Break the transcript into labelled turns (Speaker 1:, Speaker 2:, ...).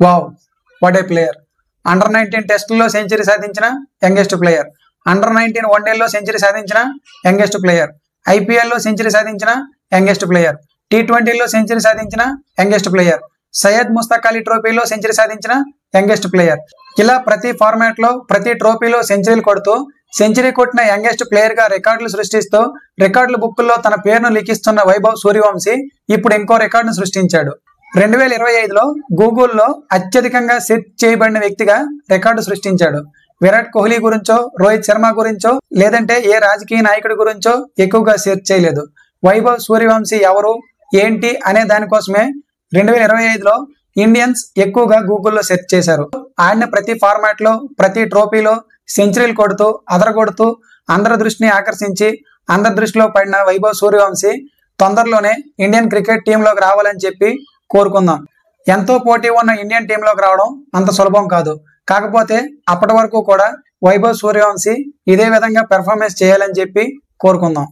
Speaker 1: Wow, what a player. Under-19 టెస్టుల్లో century సాధించిన youngest player, under-19 వన్డేల్లో సెంచరీ సాధించిన యంగెస్ట్ ప్లేయర్, ఐపీఎల్లో సెంచరీ సాధించిన యంగెస్ట్ ప్లేయర్, టీ20లో సెంచరీ సాధించిన యంగెస్ట్ ప్లేయర్, సయ్యద్ ముస్తక్ అలీ ట్రోఫీలో సెంచరీ సాధించిన యంగెస్ట్ ప్లేయర్. ఇలా ప్రతి ఫార్మాట్ లో ప్రతి ట్రోఫీలో సెంచరీలు కొడుతూ సెంచరీ కొట్టిన యంగెస్ట్ ప్లేయర్ గా రికార్డులు సృష్టిస్తూ రికార్డుల బుక్కుల్లో తన పేరును లిఖిస్తున్న వైభవ్ సూర్యవంశీ ఇప్పుడు ఇంకో రికార్డును సృష్టించాడు. 2025లో గూగుల్లో అత్యధికంగా సెర్చ్ చేయబడిన వ్యక్తిగా రికార్డు సృష్టించాడు. విరాట్ కోహ్లీ గురించో, రోహిత్ శర్మ గురించో, లేదంటే ఏ రాజకీయ నాయకుడి గురించో ఎక్కువగా సెర్చ్ చేయలేదు. వైభవ్ సూర్యవంశీ ఎవరు, ఏంటి అనే దానికోసమే 2025లో ఇండియన్స్ ఎక్కువగా గూగుల్లో సెర్చ్ చేశారు. ఆడిన ప్రతి ఫార్మాట్ లో ప్రతి ట్రోఫీలో సెంచరీలు కొడుతూ అదరగొడుతూ అందరి దృష్టిని ఆకర్షించి అందరి దృష్టిలో పడిన వైభవ్ సూర్యవంశీ తొందరలోనే ఇండియన్ క్రికెట్ టీంలోకి రావాలని చెప్పి కోరుకుందాం. ఎంతో పోటీ ఉన్న ఇండియన్ టీంలోకి రావడం అంత సులభం కాదు. కాకపోతే అప్పటి వరకు కూడా వైభవ్ సూర్యవంశీ ఇదే విధంగా పెర్ఫార్మెన్స్ చేయాలని చెప్పి కోరుకుందాం.